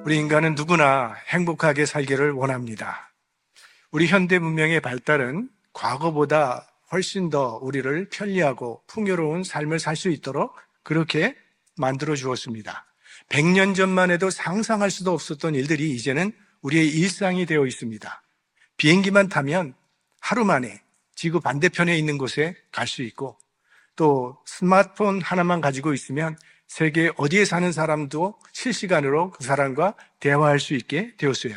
우리 인간은 누구나 행복하게 살기를 원합니다. 우리 현대 문명의 발달은 과거보다 훨씬 더 우리를 편리하고 풍요로운 삶을 살 수 있도록 그렇게 만들어 주었습니다. 100년 전만 해도 상상할 수도 없었던 일들이 이제는 우리의 일상이 되어 있습니다. 비행기만 타면 하루 만에 지구 반대편에 있는 곳에 갈 수 있고, 또 스마트폰 하나만 가지고 있으면 세계 어디에 사는 사람도 실시간으로 그 사람과 대화할 수 있게 되었어요.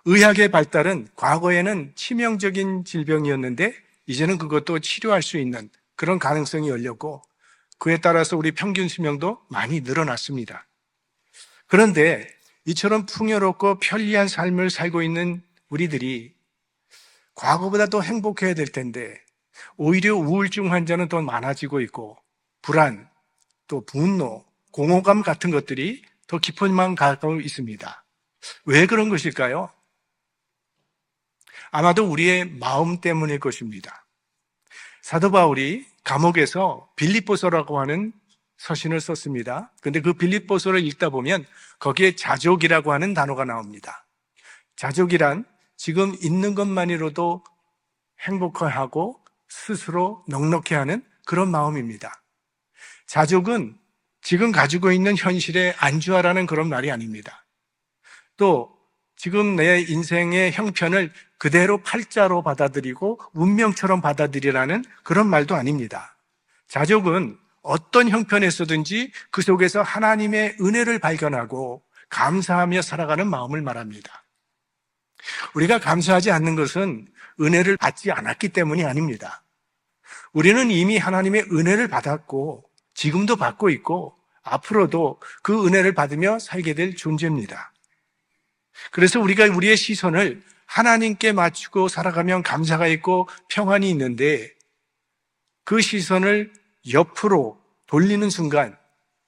의학의 발달은 과거에는 치명적인 질병이었는데 이제는 그것도 치료할 수 있는 그런 가능성이 열렸고, 그에 따라서 우리 평균 수명도 많이 늘어났습니다. 그런데 이처럼 풍요롭고 편리한 삶을 살고 있는 우리들이 과거보다 더 행복해야 될 텐데 오히려 우울증 환자는 더 많아지고 있고, 불안, 또 분노, 공허감 같은 것들이 더 깊은만 가고 있습니다. 왜 그런 것일까요? 아마도 우리의 마음 때문일 것입니다. 사도 바울이 감옥에서 빌립보서라고 하는 서신을 썼습니다. 그런데 그 빌립보서를 읽다 보면 거기에 자족이라고 하는 단어가 나옵니다. 자족이란 지금 있는 것만으로도 행복해하고 스스로 넉넉해하는 그런 마음입니다. 자족은 지금 가지고 있는 현실에 안주하라는 그런 말이 아닙니다. 또 지금 내 인생의 형편을 그대로 팔자로 받아들이고 운명처럼 받아들이라는 그런 말도 아닙니다. 자족은 어떤 형편에서든지 그 속에서 하나님의 은혜를 발견하고 감사하며 살아가는 마음을 말합니다. 우리가 감사하지 않는 것은 은혜를 받지 않았기 때문이 아닙니다. 우리는 이미 하나님의 은혜를 받았고 지금도 받고 있고 앞으로도 그 은혜를 받으며 살게 될 존재입니다. 그래서 우리가 우리의 시선을 하나님께 맞추고 살아가면 감사가 있고 평안이 있는데, 그 시선을 옆으로 돌리는 순간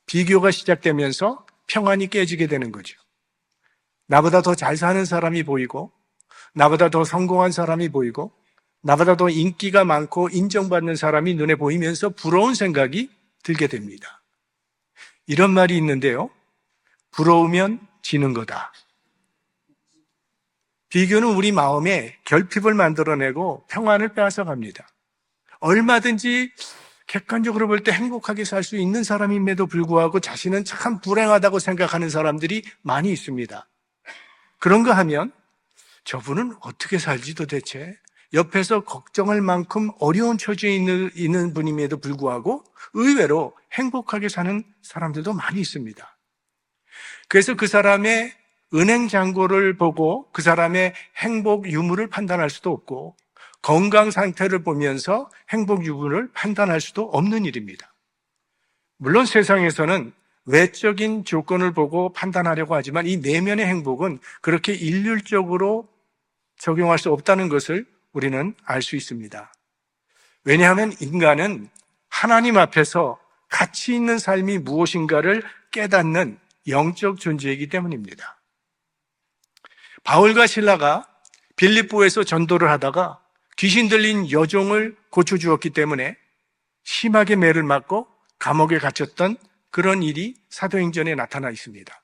비교가 시작되면서 평안이 깨지게 되는 거죠. 나보다 더 잘 사는 사람이 보이고, 나보다 더 성공한 사람이 보이고, 나보다 더 인기가 많고 인정받는 사람이 눈에 보이면서 부러운 생각이 들게 됩니다. 이런 말이 있는데요. 부러우면 지는 거다. 비교는 우리 마음에 결핍을 만들어내고 평안을 빼앗아갑니다. 얼마든지 객관적으로 볼 때 행복하게 살 수 있는 사람임에도 불구하고 자신은 참 불행하다고 생각하는 사람들이 많이 있습니다. 그런가 하면 저분은 어떻게 살지 도대체? 옆에서 걱정할 만큼 어려운 처지에 있는 분임에도 불구하고 의외로 행복하게 사는 사람들도 많이 있습니다. 그래서 그 사람의 은행 잔고를 보고 그 사람의 행복 유무를 판단할 수도 없고, 건강 상태를 보면서 행복 유무를 판단할 수도 없는 일입니다. 물론 세상에서는 외적인 조건을 보고 판단하려고 하지만 이 내면의 행복은 그렇게 일률적으로 적용할 수 없다는 것을 우리는 알 수 있습니다. 왜냐하면 인간은 하나님 앞에서 가치 있는 삶이 무엇인가를 깨닫는 영적 존재이기 때문입니다. 바울과 실라가 빌립보에서 전도를 하다가 귀신 들린 여종을 고쳐주었기 때문에 심하게 매를 맞고 감옥에 갇혔던 그런 일이 사도행전에 나타나 있습니다.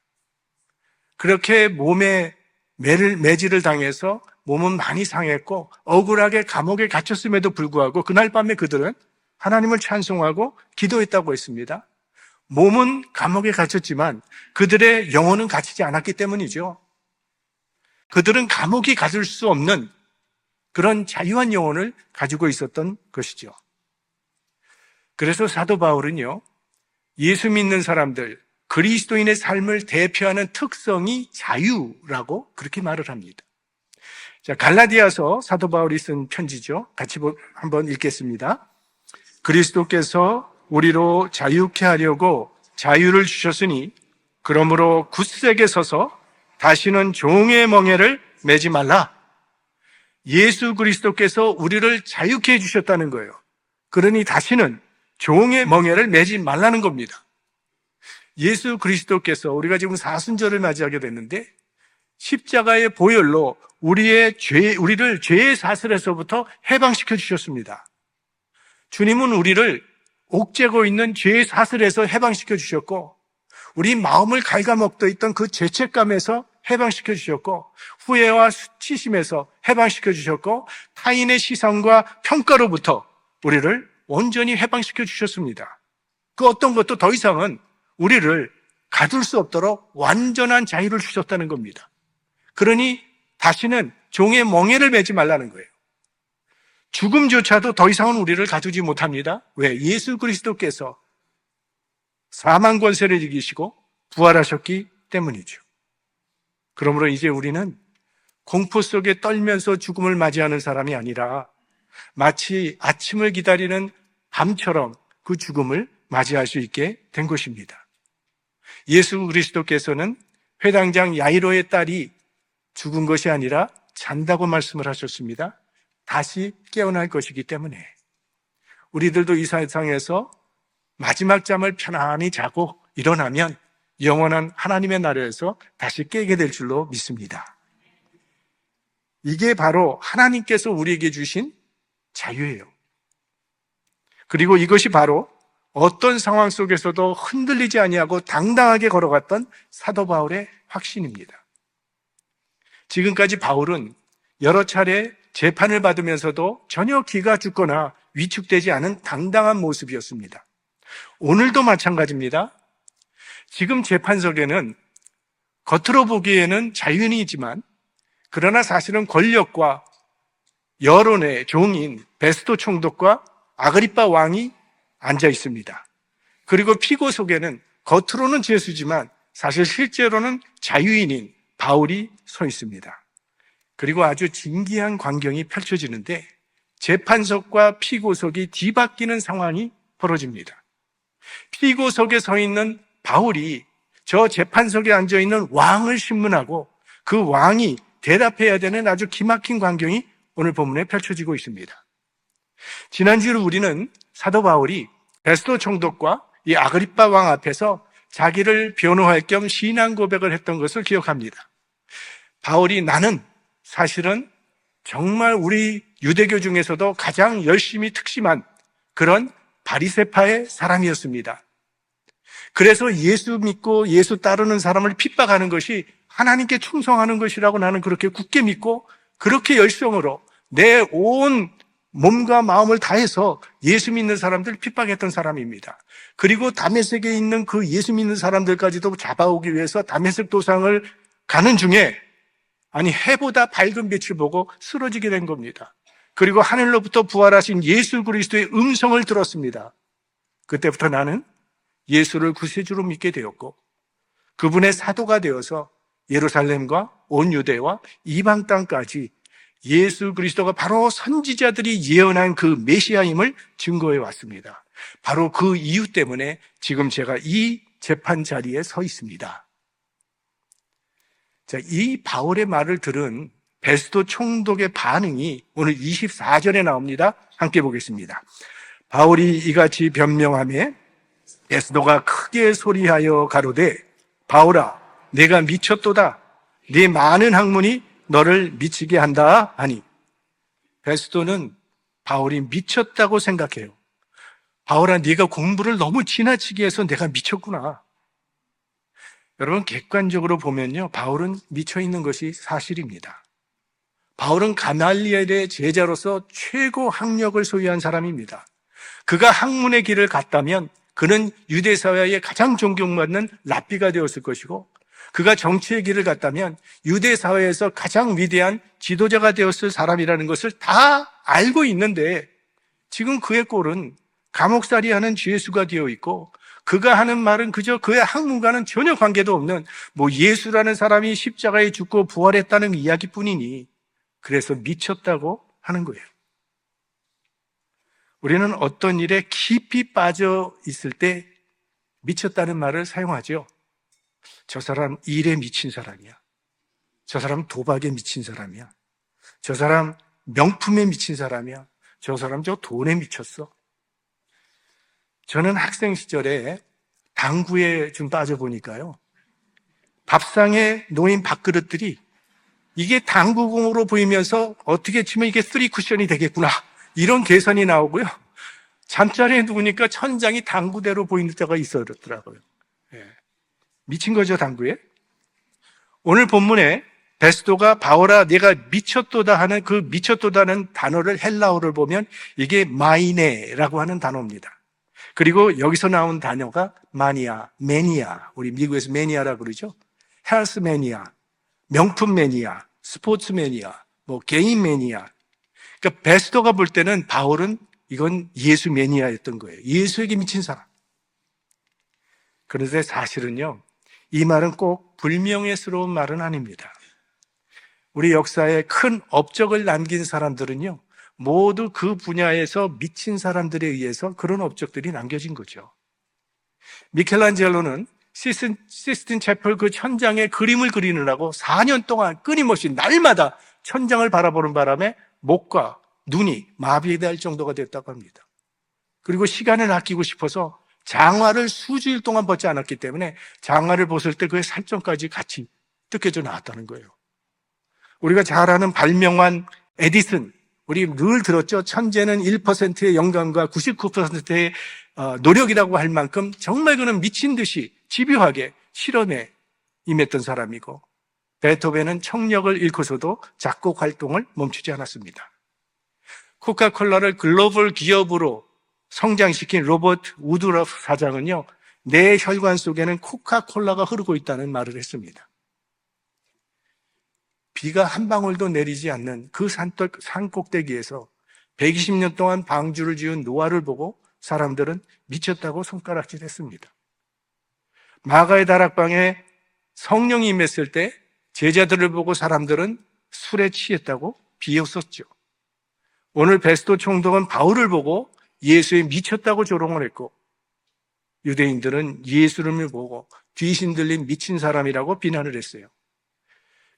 그렇게 몸에 매질을 당해서 몸은 많이 상했고 억울하게 감옥에 갇혔음에도 불구하고 그날 밤에 그들은 하나님을 찬송하고 기도했다고 했습니다. 몸은 감옥에 갇혔지만 그들의 영혼은 갇히지 않았기 때문이죠. 그들은 감옥이 가질 수 없는 그런 자유한 영혼을 가지고 있었던 것이죠. 그래서 사도 바울은요, 예수 믿는 사람들, 그리스도인의 삶을 대표하는 특성이 자유라고 그렇게 말을 합니다. 자, 갈라디아서 사도 바울이 쓴 편지죠. 같이 한번 읽겠습니다. 그리스도께서 우리로 자유케 하려고 자유를 주셨으니 그러므로 굳세게 서서 다시는 종의 멍에를 매지 말라. 예수 그리스도께서 우리를 자유케 해주셨다는 거예요. 그러니 다시는 종의 멍에를 매지 말라는 겁니다. 예수 그리스도께서, 우리가 지금 사순절을 맞이하게 됐는데 십자가의 보혈로 우리를 죄의 사슬에서부터 해방시켜 주셨습니다. 주님은 우리를 옥죄고 있는 죄의 사슬에서 해방시켜 주셨고, 우리 마음을 갉아먹고 있던 그 죄책감에서 해방시켜 주셨고, 후회와 수치심에서 해방시켜 주셨고, 타인의 시선과 평가로부터 우리를 온전히 해방시켜 주셨습니다. 그 어떤 것도 더 이상은 우리를 가둘 수 없도록 완전한 자유를 주셨다는 겁니다. 그러니 다시는 종의 멍에를 매지 말라는 거예요. 죽음조차도 더 이상은 우리를 가두지 못합니다. 왜? 예수 그리스도께서 사망 권세를 이기시고 부활하셨기 때문이죠. 그러므로 이제 우리는 공포 속에 떨면서 죽음을 맞이하는 사람이 아니라 마치 아침을 기다리는 밤처럼 그 죽음을 맞이할 수 있게 된 것입니다. 예수 그리스도께서는 회당장 야이로의 딸이 죽은 것이 아니라 잔다고 말씀을 하셨습니다. 다시 깨어날 것이기 때문에 우리들도 이 세상에서 마지막 잠을 편안히 자고 일어나면 영원한 하나님의 나라에서 다시 깨게 될 줄로 믿습니다. 이게 바로 하나님께서 우리에게 주신 자유예요. 그리고 이것이 바로 어떤 상황 속에서도 흔들리지 아니하고 당당하게 걸어갔던 사도 바울의 확신입니다. 지금까지 바울은 여러 차례 재판을 받으면서도 전혀 기가 죽거나 위축되지 않은 당당한 모습이었습니다. 오늘도 마찬가지입니다. 지금 재판석에는 겉으로 보기에는 자유인이지만 그러나 사실은 권력과 여론의 종인 베스토 총독과 아그리빠 왕이 앉아 있습니다. 그리고 피고 속에는 겉으로는 죄수지만 사실 실제로는 자유인인 바울이 서 있습니다. 그리고 아주 진기한 광경이 펼쳐지는데 재판석과 피고석이 뒤바뀌는 상황이 벌어집니다. 피고석에 서 있는 바울이 저 재판석에 앉아 있는 왕을 신문하고 그 왕이 대답해야 되는 아주 기막힌 광경이 오늘 본문에 펼쳐지고 있습니다. 지난주에 우리는 사도 바울이 베스토 총독과 이 아그리빠 왕 앞에서 자기를 변호할 겸 신앙 고백을 했던 것을 기억합니다. 바울이 나는 사실은 정말 우리 유대교 중에서도 가장 열심히 특심한 그런 바리새파의 사람이었습니다. 그래서 예수 믿고 예수 따르는 사람을 핍박하는 것이 하나님께 충성하는 것이라고 나는 그렇게 굳게 믿고 그렇게 열성으로 내 온 몸과 마음을 다해서 예수 믿는 사람들을 핍박했던 사람입니다. 그리고 다메섹에 있는 그 예수 믿는 사람들까지도 잡아오기 위해서 다메섹 도상을 가는 중에 해보다 밝은 빛을 보고 쓰러지게 된 겁니다. 그리고 하늘로부터 부활하신 예수 그리스도의 음성을 들었습니다. 그때부터 나는 예수를 구세주로 믿게 되었고 그분의 사도가 되어서 예루살렘과 온 유대와 이방 땅까지 예수 그리스도가 바로 선지자들이 예언한 그 메시아임을 증거해 왔습니다. 바로 그 이유 때문에 지금 제가 이 재판 자리에 서 있습니다. 자, 이 바울의 말을 들은 베스토 총독의 반응이 오늘 24절에 나옵니다. 함께 보겠습니다. 바울이 이같이 변명하며 베스토가 크게 소리하여 가로되 바울아 내가 미쳤도다. 네 많은 학문이 너를 미치게 한다 하니 베스토는 바울이 미쳤다고 생각해요. 바울아 네가 공부를 너무 지나치게 해서 내가 미쳤구나. 여러분 객관적으로 보면요 바울은 미쳐있는 것이 사실입니다. 바울은 가말리엘의 제자로서 최고 학력을 소유한 사람입니다. 그가 학문의 길을 갔다면 그는 유대사회의 가장 존경받는 랍비가 되었을 것이고 그가 정치의 길을 갔다면 유대사회에서 가장 위대한 지도자가 되었을 사람이라는 것을 다 알고 있는데 지금 그의 꼴은 감옥살이하는 죄수가 되어 있고 그가 하는 말은 그저 그의 학문과는 전혀 관계도 없는 예수라는 사람이 십자가에 죽고 부활했다는 이야기뿐이니 그래서 미쳤다고 하는 거예요. 우리는 어떤 일에 깊이 빠져 있을 때 미쳤다는 말을 사용하죠. 저 사람 일에 미친 사람이야. 저 사람 도박에 미친 사람이야. 저 사람 명품에 미친 사람이야. 저 사람 저 돈에 미쳤어. 저는 학생 시절에 당구에 좀 빠져보니까요. 밥상에 놓인 밥그릇들이 이게 당구공으로 보이면서 어떻게 치면 이게 3쿠션이 되겠구나. 이런 계산이 나오고요. 잠자리에 누우니까 천장이 당구대로 보이는 때가 있었더라고요. 예. 미친 거죠, 당구에. 오늘 본문에 베스도가 바오라 내가 미쳤도다 하는 그 미쳤도다는 단어를 헬라어를 보면 이게 마이네라고 하는 단어입니다. 그리고 여기서 나온 단어가 마니아, 매니아. 우리 미국에서 매니아라고 그러죠. 헬스 매니아, 명품 매니아, 스포츠 매니아, 뭐 개인 매니아. 그러니까 베스도가 볼 때는 바울은 이건 예수 매니아였던 거예요. 예수에게 미친 사람. 그런데 사실은요, 이 말은 꼭 불명예스러운 말은 아닙니다. 우리 역사에 큰 업적을 남긴 사람들은요, 모두 그 분야에서 미친 사람들에 의해서 그런 업적들이 남겨진 거죠. 미켈란젤로는 시스틴 채플 그 천장에 그림을 그리느라고 4년 동안 끊임없이 날마다 천장을 바라보는 바람에 목과 눈이 마비될 정도가 됐다고 합니다. 그리고 시간을 아끼고 싶어서 장화를 수주일 동안 벗지 않았기 때문에 장화를 벗을 때 그의 살점까지 같이 뜯겨져 나왔다는 거예요. 우리가 잘 아는 발명왕 에디슨, 우리 늘 들었죠. 천재는 1%의 영감과 99%의 노력이라고 할 만큼 정말 그는 미친 듯이 집요하게 실험에 임했던 사람이고, 베토벤은 청력을 잃고서도 작곡 활동을 멈추지 않았습니다. 코카콜라를 글로벌 기업으로 성장시킨 로버트 우드러프 사장은요, 내 혈관 속에는 코카콜라가 흐르고 있다는 말을 했습니다. 비가 한 방울도 내리지 않는 그 산 꼭대기에서 120년 동안 방주를 지은 노아를 보고 사람들은 미쳤다고 손가락질했습니다. 마가의 다락방에 성령이 임했을 때 제자들을 보고 사람들은 술에 취했다고 비웃었죠. 오늘 베스도 총독은 바울을 보고 예수에 미쳤다고 조롱을 했고, 유대인들은 예수를 보고 귀신 들린 미친 사람이라고 비난을 했어요.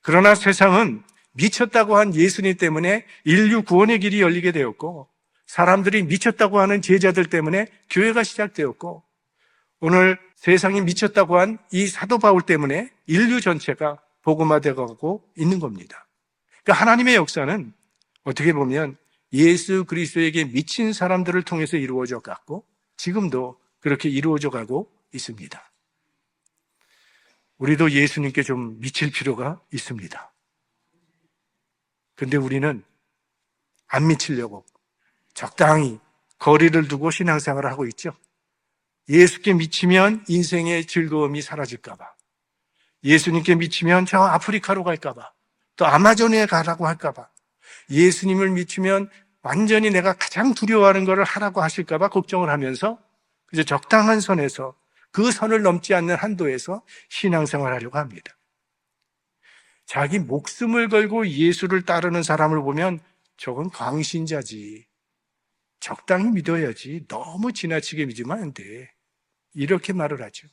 그러나 세상은 미쳤다고 한 예수님 때문에 인류 구원의 길이 열리게 되었고, 사람들이 미쳤다고 하는 제자들 때문에 교회가 시작되었고, 오늘 세상이 미쳤다고 한 이 사도 바울 때문에 인류 전체가 복음화되고 있는 겁니다. 그러니까 하나님의 역사는 어떻게 보면 예수 그리스도에게 미친 사람들을 통해서 이루어져 갔고, 지금도 그렇게 이루어져 가고 있습니다. 우리도 예수님께 좀 미칠 필요가 있습니다. 근데 우리는 안 미치려고 적당히 거리를 두고 신앙생활을 하고 있죠. 예수께 미치면 인생의 즐거움이 사라질까 봐, 예수님께 미치면 저 아프리카로 갈까 봐, 또 아마존에 가라고 할까 봐, 예수님을 미치면 완전히 내가 가장 두려워하는 것을 하라고 하실까 봐 걱정을 하면서 이제 적당한 선에서, 그 선을 넘지 않는 한도에서 신앙생활을 하려고 합니다. 자기 목숨을 걸고 예수를 따르는 사람을 보면 저건 광신자지, 적당히 믿어야지, 너무 지나치게 믿으면 안 돼, 이렇게 말을 하죠.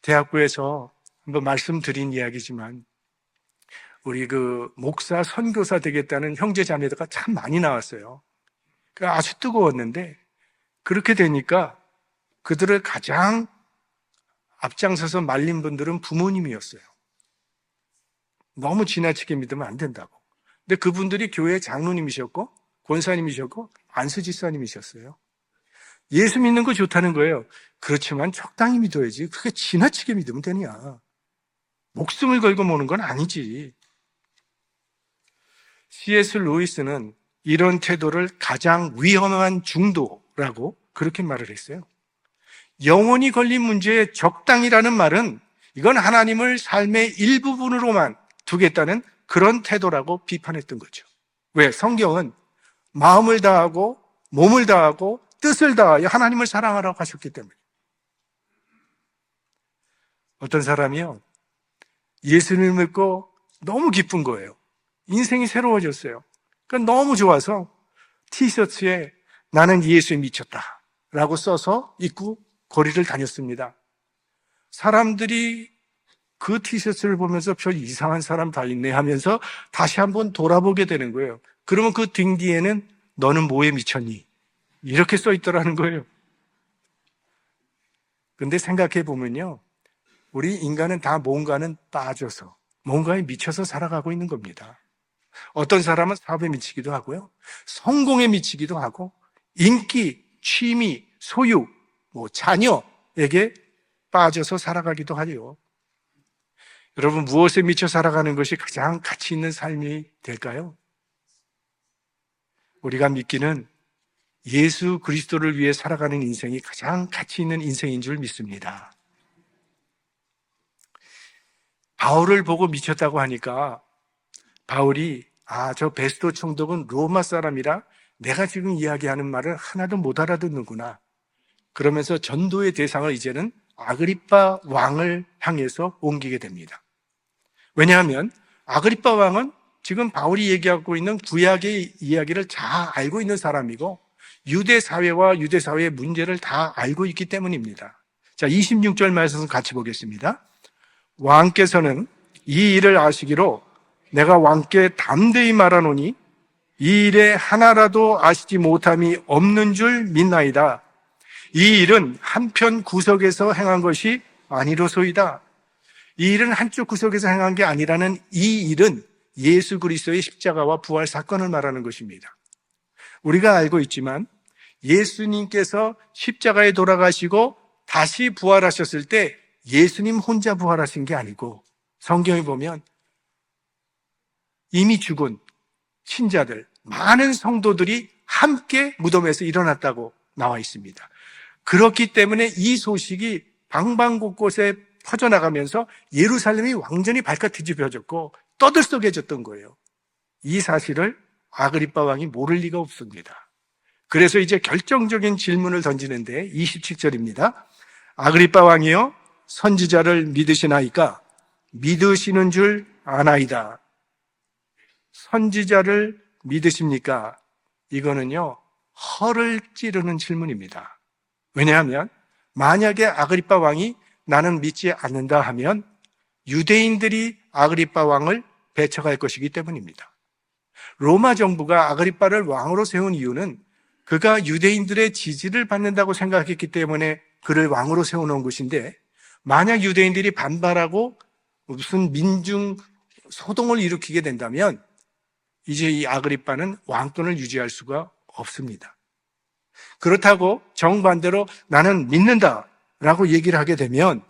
대학부에서 한번 말씀드린 이야기지만, 우리 그 목사 선교사 되겠다는 형제 자매가 참 많이 나왔어요. 아주 뜨거웠는데, 그렇게 되니까 그들을 가장 앞장서서 말린 분들은 부모님이었어요. 너무 지나치게 믿으면 안 된다고. 근데 그분들이 교회 장로님이셨고 권사님이셨고 안수집사님이셨어요. 예수 믿는 거 좋다는 거예요. 그렇지만 적당히 믿어야지, 그렇게 지나치게 믿으면 되냐. 목숨을 걸고 모는 건 아니지. C.S. 루이스는 이런 태도를 가장 위험한 중도라고 그렇게 말을 했어요. 영혼이 걸린 문제에 적당이라는 말은 이건 하나님을 삶의 일부분으로만 두겠다는 그런 태도라고 비판했던 거죠. 왜? 성경은 마음을 다하고 몸을 다하고 뜻을 다하여 하나님을 사랑하라고 하셨기 때문에. 어떤 사람이요, 예수님을 믿고 너무 기쁜 거예요. 인생이 새로워졌어요. 그러니까 너무 좋아서 티셔츠에 나는 예수에 미쳤다 라고 써서 입고 거리를 다녔습니다. 사람들이 그 티셔츠를 보면서 별 이상한 사람 다 있네 하면서 다시 한번 돌아보게 되는 거예요. 그러면 그 등 뒤에는 너는 뭐에 미쳤니? 이렇게 써 있더라는 거예요. 근데 생각해 보면요, 우리 인간은 다 뭔가는 빠져서 뭔가에 미쳐서 살아가고 있는 겁니다. 어떤 사람은 사업에 미치기도 하고요, 성공에 미치기도 하고, 인기, 취미, 소유, 자녀에게 빠져서 살아가기도 하죠. 여러분, 무엇에 미쳐 살아가는 것이 가장 가치 있는 삶이 될까요? 우리가 믿기는 예수 그리스도를 위해 살아가는 인생이 가장 가치 있는 인생인 줄 믿습니다. 바울을 보고 미쳤다고 하니까 바울이 저 베스도 총독은 로마 사람이라 내가 지금 이야기하는 말을 하나도 못 알아듣는구나. 그러면서 전도의 대상을 이제는 아그리빠 왕을 향해서 옮기게 됩니다. 왜냐하면 아그리빠 왕은 지금 바울이 얘기하고 있는 구약의 이야기를 잘 알고 있는 사람이고 유대 사회와 유대 사회의 문제를 다 알고 있기 때문입니다. 자, 26절 말씀 같이 보겠습니다. 왕께서는 이 일을 아시기로 내가 왕께 담대히 말하노니 이 일에 하나라도 아시지 못함이 없는 줄 믿나이다. 이 일은 한편 구석에서 행한 것이 아니로소이다. 이 일은 한쪽 구석에서 행한 게 아니라는 이 일은 예수 그리스도의 십자가와 부활 사건을 말하는 것입니다. 우리가 알고 있지만 예수님께서 십자가에 돌아가시고 다시 부활하셨을 때 예수님 혼자 부활하신 게 아니고 성경에 보면 이미 죽은 신자들, 많은 성도들이 함께 무덤에서 일어났다고 나와 있습니다. 그렇기 때문에 이 소식이 방방곳곳에 퍼져나가면서 예루살렘이 완전히 발칵 뒤집혀졌고 떠들썩해졌던 거예요. 이 사실을 아그리빠 왕이 모를 리가 없습니다. 그래서 이제 결정적인 질문을 던지는데 27절입니다. 아그리빠 왕이요 선지자를 믿으시나이까? 믿으시는 줄 아나이다. 선지자를 믿으십니까? 이거는요 허를 찌르는 질문입니다. 왜냐하면 만약에 아그리빠 왕이 나는 믿지 않는다 하면 유대인들이 아그리빠 왕을 배척할 것이기 때문입니다. 로마 정부가 아그리빠를 왕으로 세운 이유는 그가 유대인들의 지지를 받는다고 생각했기 때문에 그를 왕으로 세워놓은 것인데 만약 유대인들이 반발하고 무슨 민중 소동을 일으키게 된다면 이제 이 아그리빠는 왕권을 유지할 수가 없습니다. 그렇다고 정반대로 나는 믿는다라고 얘기를 하게 되면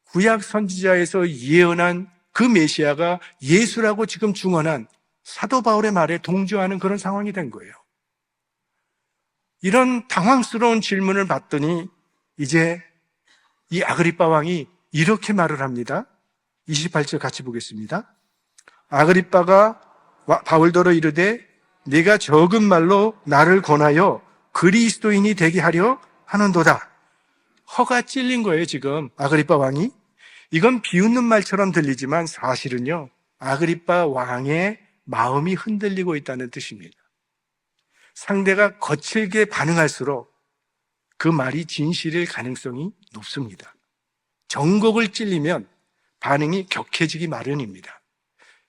구약 선지자에서 예언한 그 메시아가 예수라고 지금 중언한 사도 바울의 말에 동조하는 그런 상황이 된 거예요. 이런 당황스러운 질문을 받더니 이제 이 아그리빠 왕이 이렇게 말을 합니다. 28절 같이 보겠습니다. 아그리빠가 바울더러 이르되 네가 적은 말로 나를 권하여 그리스도인이 되게 하려 하는도다. 허가 찔린 거예요, 지금 아그리빠 왕이. 이건 비웃는 말처럼 들리지만 사실은요, 아그리빠 왕의 마음이 흔들리고 있다는 뜻입니다. 상대가 거칠게 반응할수록 그 말이 진실일 가능성이 높습니다. 정곡을 찔리면 반응이 격해지기 마련입니다.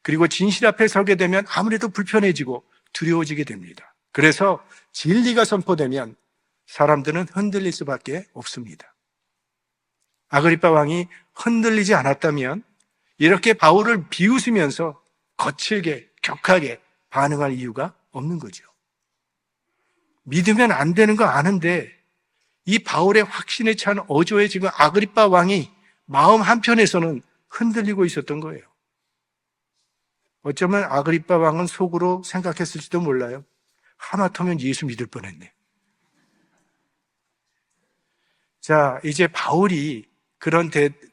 그리고 진실 앞에 서게 되면 아무래도 불편해지고 두려워지게 됩니다. 그래서 진리가 선포되면 사람들은 흔들릴 수밖에 없습니다. 아그리빠 왕이 흔들리지 않았다면 이렇게 바울을 비웃으면서 거칠게 격하게 반응할 이유가 없는 거죠. 믿으면 안 되는 거 아는데 이 바울의 확신에 찬 어조에 지금 아그리빠 왕이 마음 한편에서는 흔들리고 있었던 거예요. 어쩌면 아그리빠 왕은 속으로 생각했을지도 몰라요. 하마터면 예수 믿을 뻔했네. 자, 이제 바울이 그런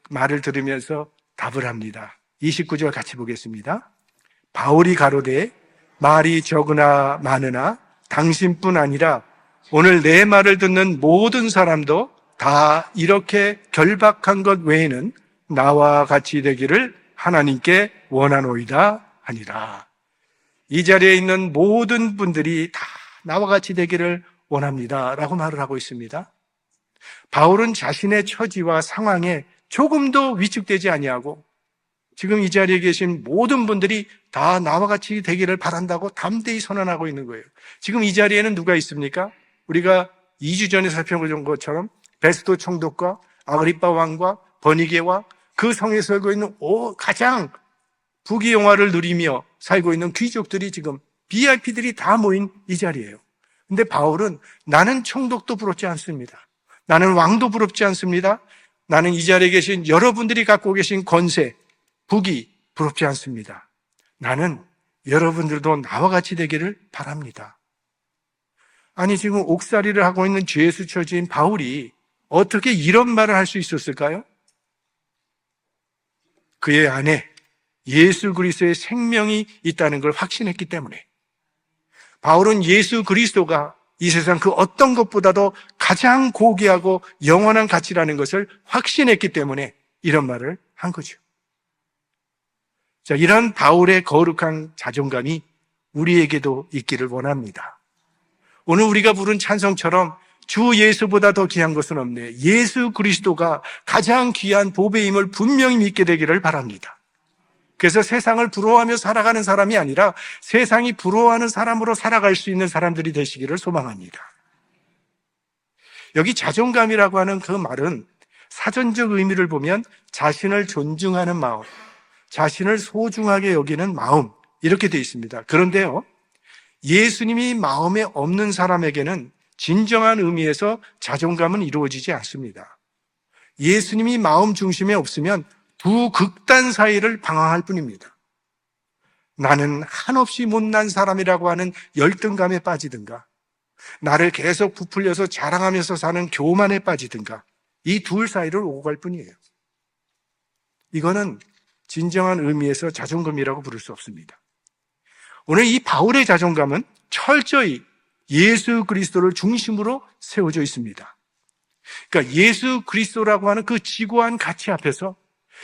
말을 들으면서 답을 합니다. 29절 같이 보겠습니다. 바울이 가로되 말이 적으나 많으나 당신뿐 아니라 오늘 내 말을 듣는 모든 사람도 다 이렇게 결박한 것 외에는 나와 같이 되기를 하나님께 원하노이다 하니라. 이 자리에 있는 모든 분들이 다 나와 같이 되기를 원합니다 라고 말을 하고 있습니다. 바울은 자신의 처지와 상황에 조금도 위축되지 아니하고 지금 이 자리에 계신 모든 분들이 다 나와 같이 되기를 바란다고 담대히 선언하고 있는 거예요. 지금 이 자리에는 누가 있습니까? 우리가 2주 전에 살펴본 것처럼 베스도 총독과 아그리빠 왕과 버니게와 그 성에 살고 있는 가장 부귀영화를 누리며 살고 있는 귀족들이 지금 VIP들이 다 모인 이 자리예요. 근데 바울은 나는 총독도 부럽지 않습니다. 나는 왕도 부럽지 않습니다. 나는 이 자리에 계신 여러분들이 갖고 계신 권세, 부귀 부럽지 않습니다. 나는 여러분들도 나와 같이 되기를 바랍니다. 아니, 지금 옥살이를 하고 있는 죄수 처지인 바울이 어떻게 이런 말을 할 수 있었을까요? 그의 안에 예수 그리스도의 생명이 있다는 걸 확신했기 때문에. 바울은 예수 그리스도가 이 세상 그 어떤 것보다도 가장 고귀하고 영원한 가치라는 것을 확신했기 때문에 이런 말을 한 거죠. 자, 이런 바울의 거룩한 자존감이 우리에게도 있기를 원합니다. 오늘 우리가 부른 찬송처럼 주 예수보다 더 귀한 것은 없네. 예수 그리스도가 가장 귀한 보배임을 분명히 믿게 되기를 바랍니다. 그래서 세상을 부러워하며 살아가는 사람이 아니라 세상이 부러워하는 사람으로 살아갈 수 있는 사람들이 되시기를 소망합니다. 여기 자존감이라고 하는 그 말은 사전적 의미를 보면 자신을 존중하는 마음, 자신을 소중하게 여기는 마음, 이렇게 되어 있습니다. 그런데요, 예수님이 마음에 없는 사람에게는 진정한 의미에서 자존감은 이루어지지 않습니다. 예수님이 마음 중심에 없으면 두 극단 사이를 방황할 뿐입니다. 나는 한없이 못난 사람이라고 하는 열등감에 빠지든가, 나를 계속 부풀려서 자랑하면서 사는 교만에 빠지든가, 이 둘 사이를 오고 갈 뿐이에요. 이거는 진정한 의미에서 자존감이라고 부를 수 없습니다. 오늘 이 바울의 자존감은 철저히 예수 그리스도를 중심으로 세워져 있습니다. 그러니까 예수 그리스도라고 하는 그 지고한 가치 앞에서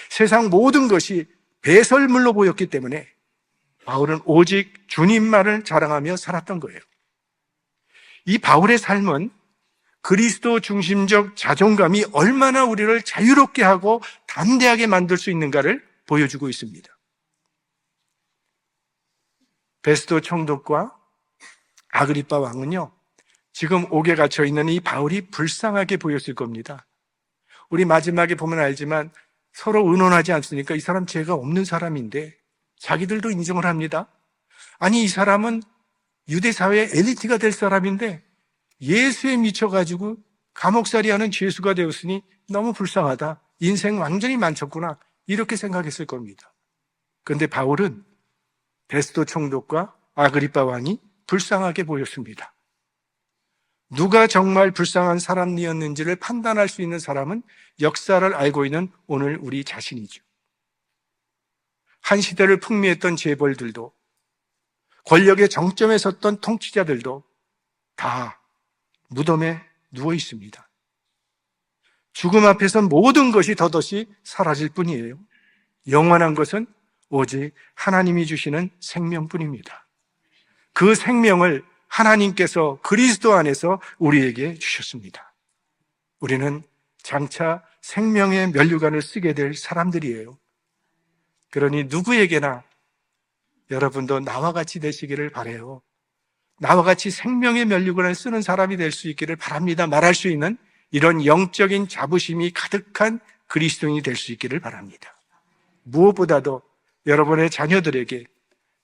세상 모든 것이 배설물로 보였기 때문에 바울은 오직 주님만을 자랑하며 살았던 거예요. 이 바울의 삶은 그리스도 중심적 자존감이 얼마나 우리를 자유롭게 하고 담대하게 만들 수 있는가를 보여주고 있습니다. 베스도 총독과 아그리빠 왕은요, 지금 옥에 갇혀 있는 이 바울이 불쌍하게 보였을 겁니다. 우리 마지막에 보면 알지만 서로 의논하지 않습니까? 이 사람 죄가 없는 사람인데 자기들도 인정을 합니다. 아니, 이 사람은 유대 사회의 엘리트가 될 사람인데 예수에 미쳐가지고 감옥살이 하는 죄수가 되었으니 너무 불쌍하다. 인생 완전히 망쳤구나. 이렇게 생각했을 겁니다. 그런데 바울은 베스도 총독과 아그리빠 왕이 불쌍하게 보였습니다. 누가 정말 불쌍한 사람이었는지를 판단할 수 있는 사람은 역사를 알고 있는 오늘 우리 자신이죠. 한 시대를 풍미했던 재벌들도, 권력의 정점에 섰던 통치자들도 다 무덤에 누워 있습니다. 죽음 앞에선 모든 것이 덧없이 사라질 뿐이에요. 영원한 것은 오직 하나님이 주시는 생명뿐입니다. 그 생명을 하나님께서 그리스도 안에서 우리에게 주셨습니다. 우리는 장차 생명의 면류관을 쓰게 될 사람들이에요. 그러니 누구에게나 여러분도 나와 같이 되시기를 바라요. 나와 같이 생명의 면류관을 쓰는 사람이 될 수 있기를 바랍니다. 말할 수 있는 이런 영적인 자부심이 가득한 그리스도인이 될 수 있기를 바랍니다. 무엇보다도 여러분의 자녀들에게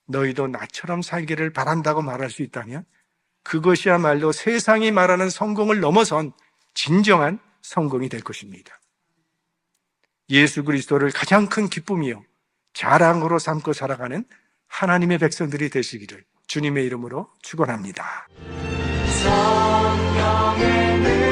너희도 나처럼 살기를 바란다고 말할 수 있다면 그것이야말로 세상이 말하는 성공을 넘어선 진정한 성공이 될 것입니다. 예수 그리스도를 가장 큰 기쁨이요 자랑으로 삼고 살아가는 하나님의 백성들이 되시기를 주님의 이름으로 축원합니다. 성령의